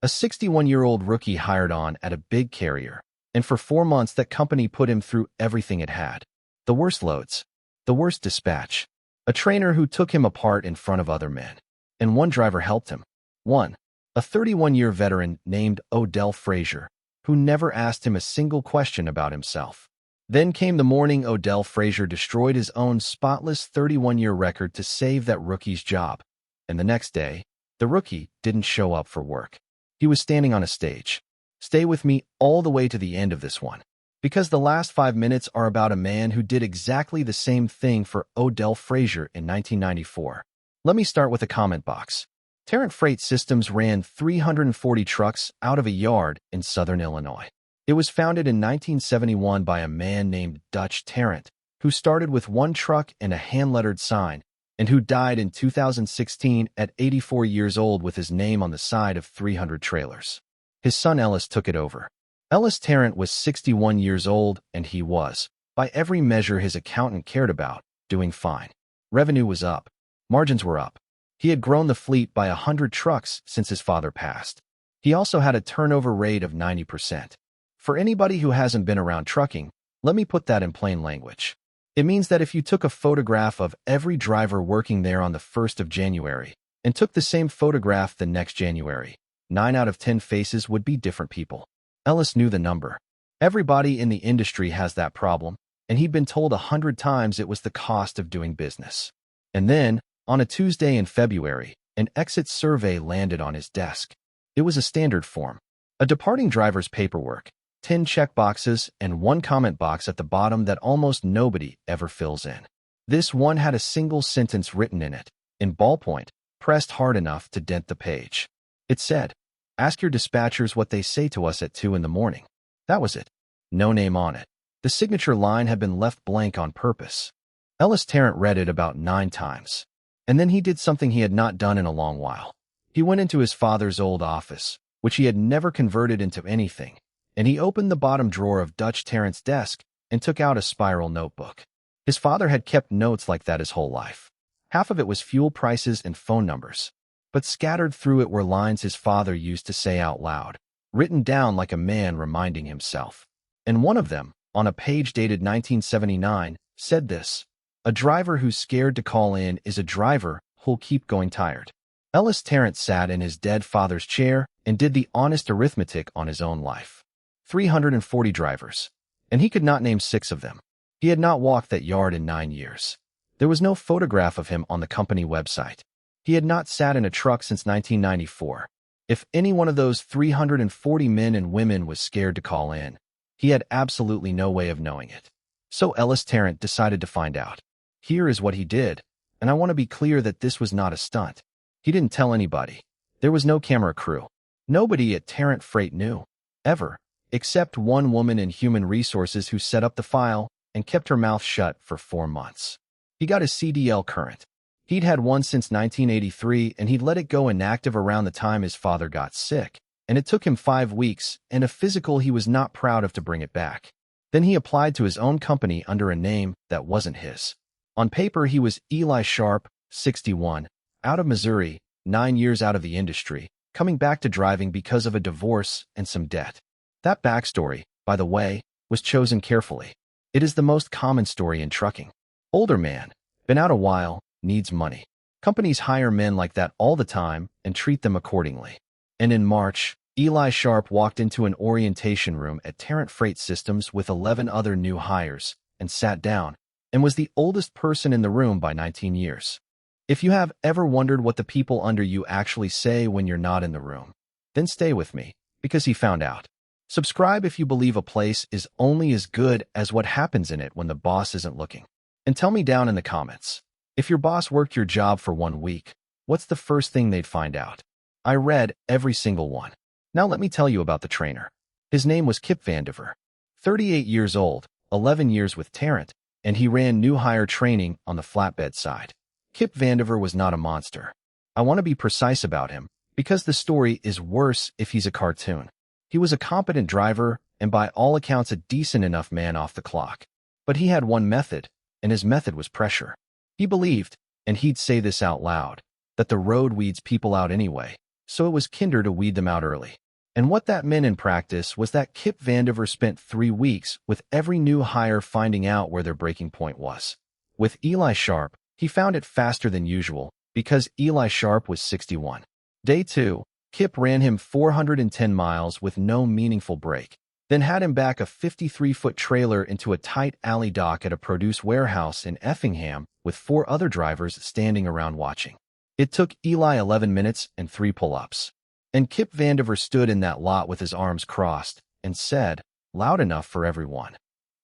a 61-year-old rookie hired on at a big carrier, and for 4 months that company put him through everything it had. The worst loads, the worst dispatch, a trainer who took him apart in front of other men, and one driver helped him. One, a 31-year veteran named Odell Frazier, who never asked him a single question about himself. Then came the morning Odell Frazier destroyed his own spotless 31-year record to save that rookie's job. And the next day, the rookie didn't show up for work. He was standing on a stage. Stay with me all the way to the end of this one, because the last 5 minutes are about a man who did exactly the same thing for Odell Frazier in 1994. Let me start with a comment box. Tarrant Freight Systems ran 340 trucks out of a yard in southern Illinois. It was founded in 1971 by a man named Dutch Tarrant, who started with 1 truck and a hand-lettered sign, and who died in 2016 at 84 years old with his name on the side of 300 trailers. His son Ellis took it over. Ellis Tarrant was 61 years old, and he was, by every measure his accountant cared about, doing fine. Revenue was up. Margins were up. He had grown the fleet by 100 trucks since his father passed. He also had a turnover rate of 90%. For anybody who hasn't been around trucking, let me put that in plain language. It means that if you took a photograph of every driver working there on the 1st of January and took the same photograph the next January, 9 out of 10 faces would be different people. Ellis knew the number. Everybody in the industry has that problem, and he'd been told 100 times it was the cost of doing business. And then, on a Tuesday in February, an exit survey landed on his desk. It was a standard form, a departing driver's paperwork, 10 check boxes, and 1 comment box at the bottom that almost nobody ever fills in. This one had a single sentence written in it, in ballpoint, pressed hard enough to dent the page. It said, "Ask your dispatchers what they say to us at 2 in the morning." That was it. No name on it. The signature line had been left blank on purpose. Ellis Tarrant read it about 9 times. And then he did something he had not done in a long while. He went into his father's old office, which he had never converted into anything, and he opened the bottom drawer of Dutch Tarrant's desk and took out a spiral notebook. His father had kept notes like that his whole life. Half of it was fuel prices and phone numbers, but scattered through it were lines his father used to say out loud, written down like a man reminding himself. And one of them, on a page dated 1979, said this: "A driver who's scared to call in is a driver who'll keep going tired." Ellis Tarrant sat in his dead father's chair and did the honest arithmetic on his own life. 340 drivers, and he could not name 6 of them. He had not walked that yard in 9 years. There was no photograph of him on the company website. He had not sat in a truck since 1994. If any one of those 340 men and women was scared to call in, he had absolutely no way of knowing it. So Ellis Tarrant decided to find out. Here is what he did, and I want to be clear that this was not a stunt. He didn't tell anybody. There was no camera crew. Nobody at Tarrant Freight knew, ever, except one woman in human resources who set up the file and kept her mouth shut for 4 months. He got his CDL current. He'd had one since 1983, and he'd let it go inactive around the time his father got sick, and it took him 5 weeks and a physical he was not proud of to bring it back. Then he applied to his own company under a name that wasn't his. On paper, he was Eli Sharpe, 61, out of Missouri, 9 years out of the industry, coming back to driving because of a divorce and some debt. That backstory, by the way, was chosen carefully. It is the most common story in trucking. Older man, been out a while, needs money. Companies hire men like that all the time and treat them accordingly. And in March, Eli Sharpe walked into an orientation room at Tarrant Freight Systems with 11 other new hires and sat down, and was the oldest person in the room by 19 years. If you have ever wondered what the people under you actually say when you're not in the room, then stay with me, because he found out. Subscribe if you believe a place is only as good as what happens in it when the boss isn't looking. And tell me down in the comments, if your boss worked your job for 1 week, what's the first thing they'd find out? I read every single one. Now let me tell you about the trainer. His name was Kip Vandiver. 38 years old, 11 years with Tarrant, and he ran new hire training on the flatbed side. Kip Vandiver was not a monster. I want to be precise about him, because the story is worse if he's a cartoon. He was a competent driver, and by all accounts a decent enough man off the clock. But he had one method, and his method was pressure. He believed, and he'd say this out loud, that the road weeds people out anyway, so it was kinder to weed them out early. And what that meant in practice was that Kip Vandiver spent 3 weeks with every new hire finding out where their breaking point was. With Eli Sharpe, he found it faster than usual because Eli Sharpe was 61. Day 2, Kip ran him 410 miles with no meaningful break, then had him back a 53-foot trailer into a tight alley dock at a produce warehouse in Effingham with 4 other drivers standing around watching. It took Eli 11 minutes and 3 pull-ups. And Kip Vandiver stood in that lot with his arms crossed and said, loud enough for everyone,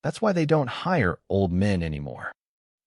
"That's why they don't hire old men anymore."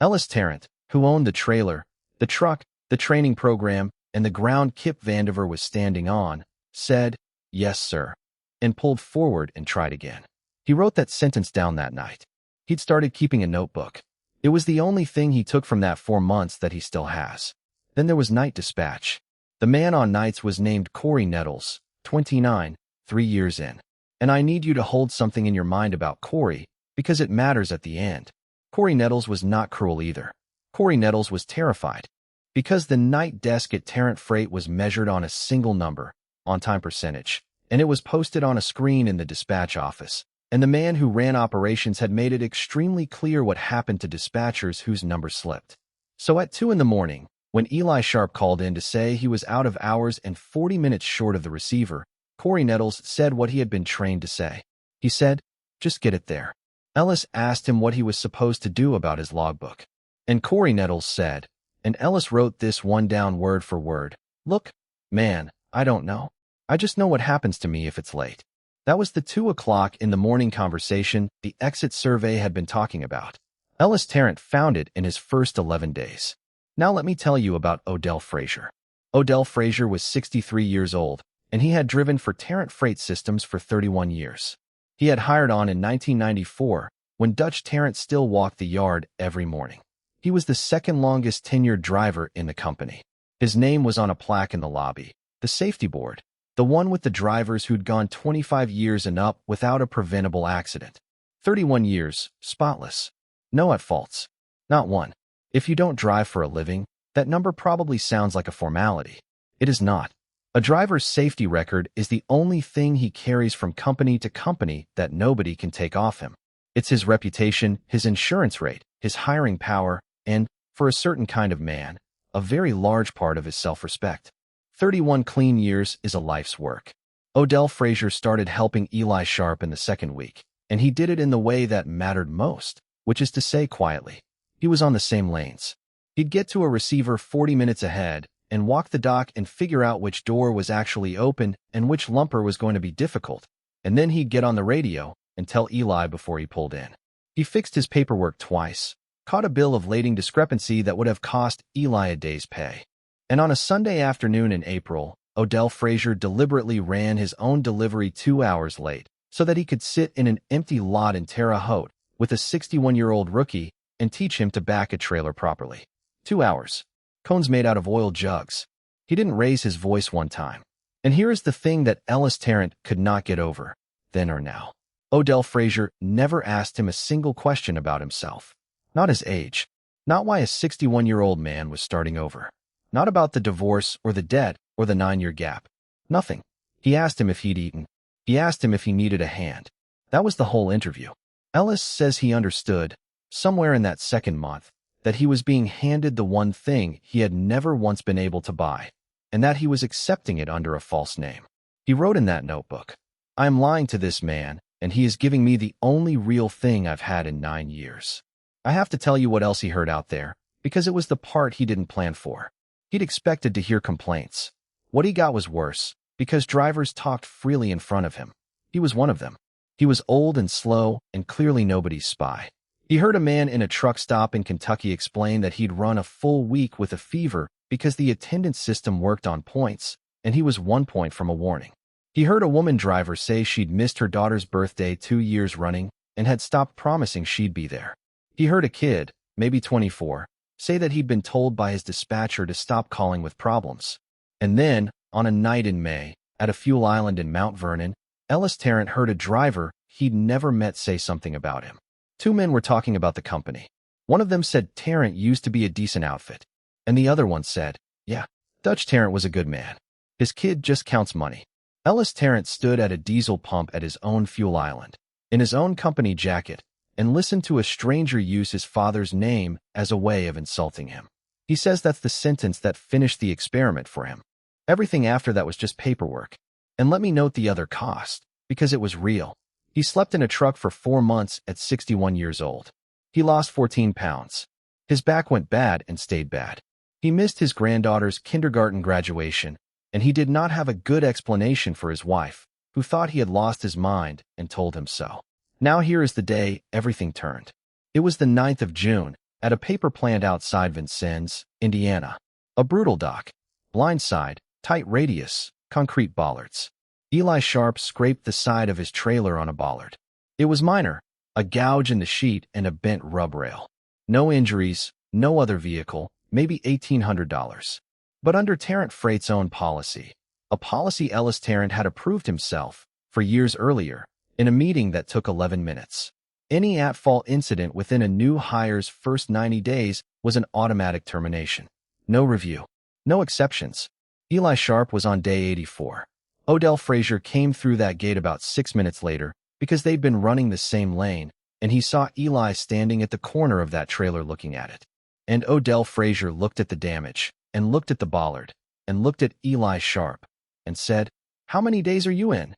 Ellis Tarrant, who owned the trailer, the truck, the training program, and the ground Kip Vandiver was standing on, said, "Yes, sir," and pulled forward and tried again. He wrote that sentence down that night. He'd started keeping a notebook. It was the only thing he took from that 4 months that he still has. Then there was night dispatch. The man on nights was named Corey Nettles, 29, 3 years in. And I need you to hold something in your mind about Corey, because it matters at the end. Corey Nettles was not cruel either. Corey Nettles was terrified. Because the night desk at Tarrant Freight was measured on a single number, on-time percentage, and it was posted on a screen in the dispatch office. And the man who ran operations had made it extremely clear what happened to dispatchers whose number slipped. So at 2 in the morning, when Eli Sharpe called in to say he was out of hours and 40 minutes short of the receiver, Corey Nettles said what he had been trained to say. He said, "Just get it there." Ellis asked him what he was supposed to do about his logbook. And Corey Nettles said, and Ellis wrote this one down word for word, "Look, man, I don't know. I just know what happens to me if it's late." That was the 2 o'clock in the morning conversation the exit survey had been talking about. Ellis Tarrant found it in his first 11 days. Now let me tell you about Odell Frazier. Odell Frazier was 63 years old, and he had driven for Tarrant Freight Systems for 31 years. He had hired on in 1994, when Dutch Tarrant still walked the yard every morning. He was the second longest tenured driver in the company. His name was on a plaque in the lobby, the safety board, the one with the drivers who'd gone 25 years and up without a preventable accident. 31 years, spotless. No at-faults. Not one. If you don't drive for a living, that number probably sounds like a formality. It is not. A driver's safety record is the only thing he carries from company to company that nobody can take off him. It's his reputation, his insurance rate, his hiring power, and, for a certain kind of man, a very large part of his self-respect. 31 clean years is a life's work. Odell Frazier started helping Eli Sharpe in the second week, and he did it in the way that mattered most, which is to say quietly. He was on the same lanes. He'd get to a receiver 40 minutes ahead and walk the dock and figure out which door was actually open and which lumper was going to be difficult, and then he'd get on the radio and tell Eli before he pulled in. He fixed his paperwork twice, caught a bill of lading discrepancy that would have cost Eli a day's pay. And on a Sunday afternoon in April, Odell Frazier deliberately ran his own delivery 2 hours late so that he could sit in an empty lot in Terre Haute with a 61-year-old rookie and teach him to back a trailer properly. 2 hours. Cones made out of oil jugs. He didn't raise his voice one time. And here is the thing that Ellis Tarrant could not get over, then or now. Odell Frazier never asked him a single question about himself. Not his age. Not why a 61-year-old man was starting over. Not about the divorce or the debt or the 9-year gap. Nothing. He asked him if he'd eaten. He asked him if he needed a hand. That was the whole interview. Ellis says he understood, somewhere in that second month, that he was being handed the one thing he had never once been able to buy, and that he was accepting it under a false name. He wrote in that notebook, "I am lying to this man, and he is giving me the only real thing I've had in 9 years." I have to tell you what else he heard out there, because it was the part he didn't plan for. He'd expected to hear complaints. What he got was worse, because drivers talked freely in front of him. He was one of them. He was old and slow and clearly nobody's spy. He heard a man in a truck stop in Kentucky explain that he'd run a full week with a fever because the attendance system worked on points, and he was 1 point from a warning. He heard a woman driver say she'd missed her daughter's birthday 2 years running and had stopped promising she'd be there. He heard a kid, maybe 24, say that he'd been told by his dispatcher to stop calling with problems. And then, on a night in May, at a fuel island in Mount Vernon, Ellis Tarrant heard a driver he'd never met say something about him. 2 men were talking about the company. One of them said Tarrant used to be a decent outfit, and the other one said, "Yeah, Dutch Tarrant was a good man." His kid just counts money. Ellis Tarrant stood at a diesel pump at his own fuel island, in his own company jacket, and listened to a stranger use his father's name as a way of insulting him. He says that's the sentence that finished the experiment for him. Everything after that was just paperwork. And let me note the other cost, because it was real. He slept in a truck for 4 months at 61 years old. He lost 14 pounds. His back went bad and stayed bad. He missed his granddaughter's kindergarten graduation, and he did not have a good explanation for his wife, who thought he had lost his mind and told him so. Now here is the day everything turned. It was the 9th of June, at a paper plant outside Vincennes, Indiana. A brutal dock. Blind side, tight radius, concrete bollards. Eli Sharpe scraped the side of his trailer on a bollard. It was minor, a gouge in the sheet and a bent rub rail. No injuries, no other vehicle, maybe $1,800. But under Tarrant Freight's own policy, a policy Ellis Tarrant had approved himself, for years earlier, in a meeting that took 11 minutes. Any at-fault incident within a new hire's first 90 days was an automatic termination. No review. No exceptions. Eli Sharpe was on day 84. Odell Frazier came through that gate about 6 minutes later because they'd been running the same lane, and he saw Eli standing at the corner of that trailer looking at it. And Odell Frazier looked at the damage, and looked at the bollard, and looked at Eli Sharpe, and said, "How many days are you in?"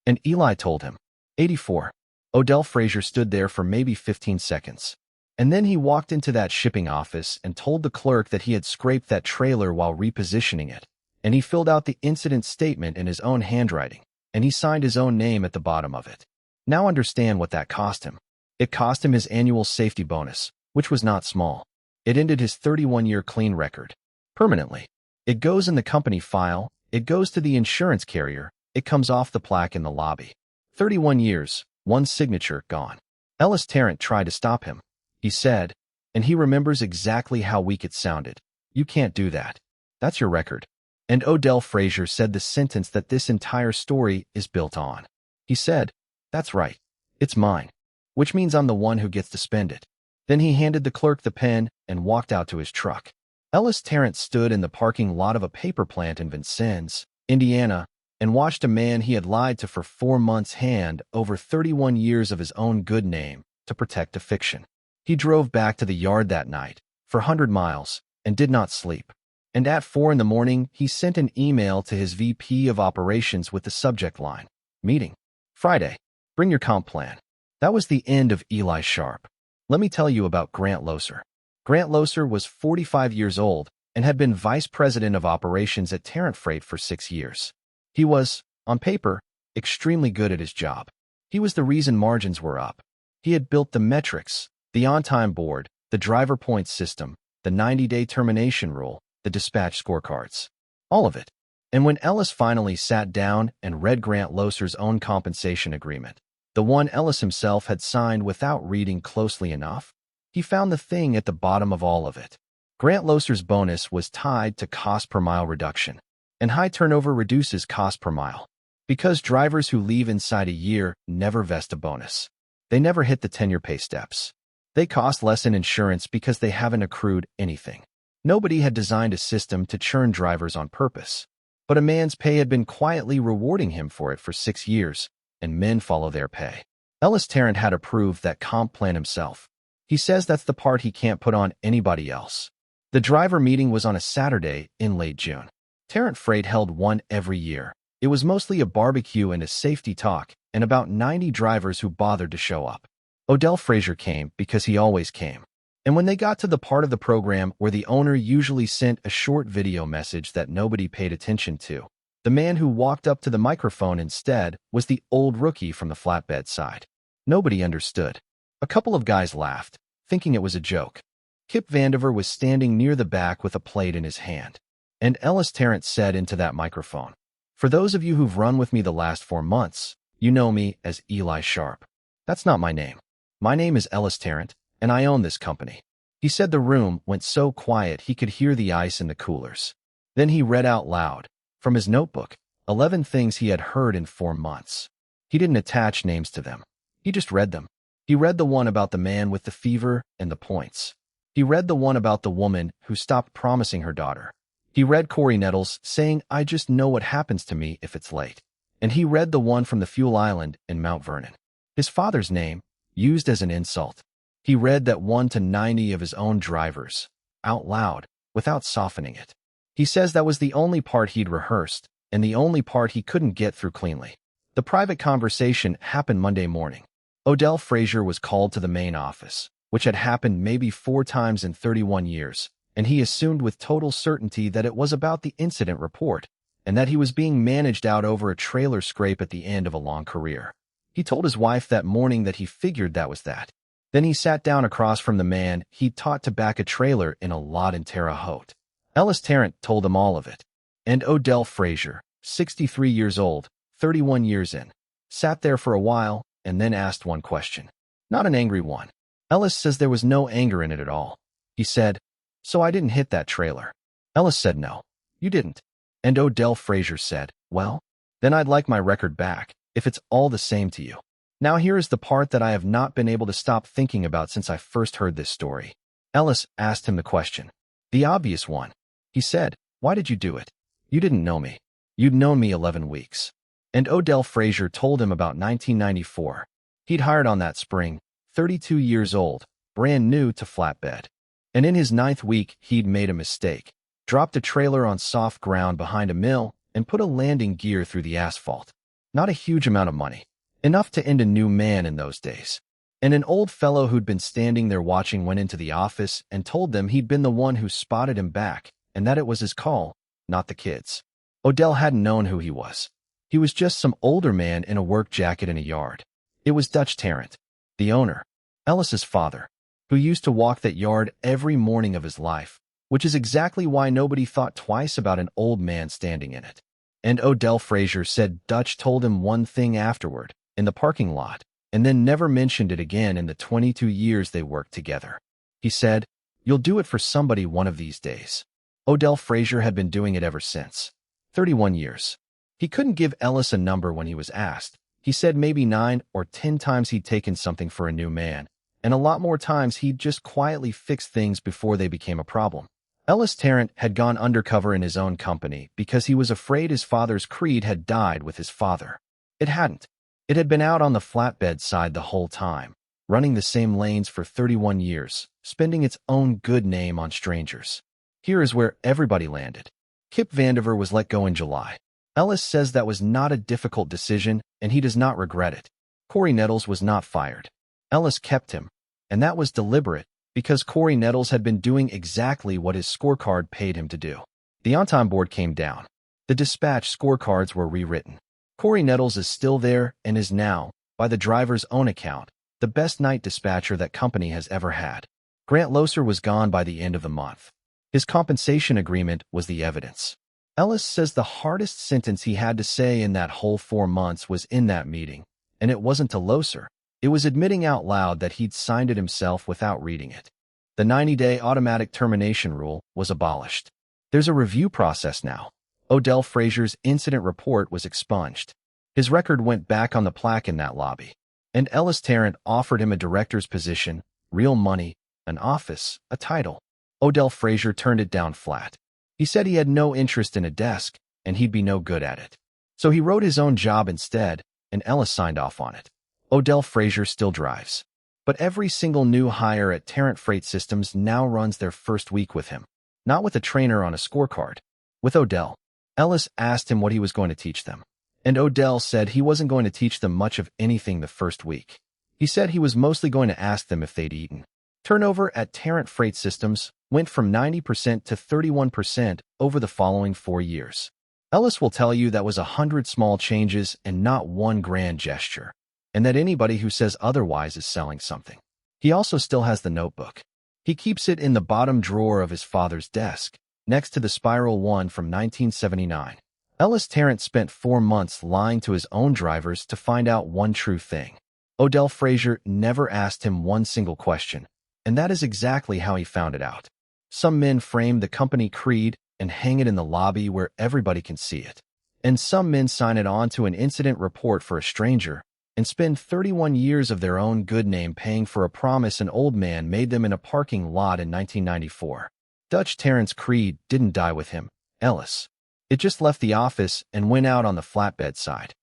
And Eli told him, 84. Odell Frazier stood there for maybe 15 seconds. And then he walked into that shipping office and told the clerk that he had scraped that trailer while repositioning it. And he filled out the incident statement in his own handwriting, and he signed his own name at the bottom of it. Now understand what that cost him. It cost him his annual safety bonus, which was not small. It ended his 31-year clean record. Permanently. It goes in the company file, it goes to the insurance carrier, it comes off the plaque in the lobby. 31 years, one signature gone. Ellis Tarrant tried to stop him. He said, and he remembers exactly how weak it sounded, "You can't do that. That's your record." And Odell Frazier said the sentence that this entire story is built on. He said, "That's right. It's mine. Which means I'm the one who gets to spend it." Then he handed the clerk the pen and walked out to his truck. Ellis Tarrant stood in the parking lot of a paper plant in Vincennes, Indiana, and watched a man he had lied to for 4 months hand over 31 years of his own good name to protect a fiction. He drove back to the yard that night, for 100 miles, and did not sleep. And at 4 in the morning, he sent an email to his VP of operations with the subject line, "Meeting. Friday. Bring your comp plan." That was the end of Eli Sharpe. Let me tell you about Grant Loser. Grant Loser was 45 years old and had been vice president of operations at Tarrant Freight for 6 years. He was, on paper, extremely good at his job. He was the reason margins were up. He had built the metrics, the on-time board, the driver points system, the 90-day termination rule, the dispatch scorecards. All of it. And when Ellis finally sat down and read Grant Loser's own compensation agreement, the one Ellis himself had signed without reading closely enough, he found the thing at the bottom of all of it. Grant Loser's bonus was tied to cost per mile reduction, and high turnover reduces cost per mile. Because drivers who leave inside a year never vest a bonus. They never hit the tenure pay steps. They cost less in insurance because they haven't accrued anything. Nobody had designed a system to churn drivers on purpose. But a man's pay had been quietly rewarding him for it for 6 years, and men follow their pay. Ellis Tarrant had approved that comp plan himself. He says that's the part he can't put on anybody else. The driver meeting was on a Saturday in late June. Tarrant Freight held one every year. It was mostly a barbecue and a safety talk, and about 90 drivers who bothered to show up. Odell Frazier came because he always came. And when they got to the part of the program where the owner usually sent a short video message that nobody paid attention to, the man who walked up to the microphone instead was the old rookie from the flatbed side. Nobody understood. A couple of guys laughed, thinking it was a joke. Kip Vandiver was standing near the back with a plate in his hand. And Ellis Tarrant said into that microphone, "For those of you who've run with me the last 4 months, you know me as Eli Sharpe. That's not my name. My name is Ellis Tarrant, and I own this company." He said the room went so quiet he could hear the ice in the coolers. Then he read out loud, from his notebook, 11 things he had heard in 4 months. He didn't attach names to them. He just read them. He read the one about the man with the fever and the points. He read the one about the woman who stopped promising her daughter. He read Corey Nettles saying, "I just know what happens to me if it's late." And he read the one from the fuel island in Mount Vernon. His father's name, used as an insult. He read that 1 to 90 of his own drivers, out loud, without softening it. He says that was the only part he'd rehearsed, and the only part he couldn't get through cleanly. The private conversation happened Monday morning. Odell Frazier was called to the main office, which had happened maybe 4 times in 31 years, and he assumed with total certainty that it was about the incident report, and that he was being managed out over a trailer scrape at the end of a long career. He told his wife that morning that he figured that was that. Then he sat down across from the man he'd taught to back a trailer in a lot in Terre Haute. Ellis Tarrant told him all of it. And Odell Frazier, 63 years old, 31 years in, sat there for a while and then asked one question. Not an angry one. Ellis says there was no anger in it at all. He said, "So I didn't hit that trailer." Ellis said, "No, you didn't." And Odell Frazier said, "Well, then I'd like my record back, if it's all the same to you." Now here is the part that I have not been able to stop thinking about since I first heard this story. Ellis asked him the question. The obvious one. He said, "Why did you do it? You didn't know me. You'd known me 11 weeks. And Odell Frazier told him about 1994. He'd hired on that spring, 32 years old, brand new to flatbed. And in his 9th week, he'd made a mistake, dropped a trailer on soft ground behind a mill, and put a landing gear through the asphalt. Not a huge amount of money. Enough to end a new man in those days. And an old fellow who'd been standing there watching went into the office and told them he'd been the one who spotted him back, and that it was his call, not the kids. Odell hadn't known who he was. He was just some older man in a work jacket in a yard. It was Dutch Tarrant, the owner, Ellis's father, who used to walk that yard every morning of his life, which is exactly why nobody thought twice about an old man standing in it. And Odell Frazier said Dutch told him one thing afterward, in the parking lot, and then never mentioned it again in the 22 years they worked together. He said, "You'll do it for somebody one of these days." Odell Frazier had been doing it ever since. 31 years. He couldn't give Ellis a number when he was asked. He said maybe 9 or 10 times he'd taken something for a new man, and a lot more times he'd just quietly fixed things before they became a problem. Ellis Tarrant had gone undercover in his own company because he was afraid his father's creed had died with his father. It hadn't. It had been out on the flatbed side the whole time, running the same lanes for 31 years, spending its own good name on strangers. Here is where everybody landed. Kip Vandiver was let go in July. Ellis says that was not a difficult decision, and he does not regret it. Corey Nettles was not fired. Ellis kept him, and that was deliberate, because Corey Nettles had been doing exactly what his scorecard paid him to do. The on-time board came down. The dispatch scorecards were rewritten. Corey Nettles is still there and is now, by the driver's own account, the best night dispatcher that company has ever had. Grant Loser was gone by the end of the month. His compensation agreement was the evidence. Ellis says the hardest sentence he had to say in that whole 4 months was in that meeting, and it wasn't to Loser. It was admitting out loud that he'd signed it himself without reading it. The 90-day automatic termination rule was abolished. There's a review process now. Odell Frazier's incident report was expunged. His record went back on the plaque in that lobby. And Ellis Tarrant offered him a director's position, real money, an office, a title. Odell Frazier turned it down flat. He said he had no interest in a desk, and he'd be no good at it. So he wrote his own job instead, and Ellis signed off on it. Odell Frazier still drives. But every single new hire at Tarrant Freight Systems now runs their first week with him. Not with a trainer on a scorecard. With Odell. Ellis asked him what he was going to teach them. And Odell said he wasn't going to teach them much of anything the first week. He said he was mostly going to ask them if they'd eaten. Turnover at Tarrant Freight Systems went from 90% to 31% over the following 4 years. Ellis will tell you that was 100 small changes and not one grand gesture, and that anybody who says otherwise is selling something. He also still has the notebook. He keeps it in the bottom drawer of his father's desk, next to the Spiral 1 from 1979. Ellis Tarrant spent 4 months lying to his own drivers to find out one true thing. Odell Frazier never asked him one single question, and that is exactly how he found it out. Some men frame the company creed and hang it in the lobby where everybody can see it. And some men sign it onto an incident report for a stranger and spend 31 years of their own good name paying for a promise an old man made them in a parking lot in 1994. Dutch Tarrant's creed didn't die with him, Ellis. It just left the office and went out on the flatbed side.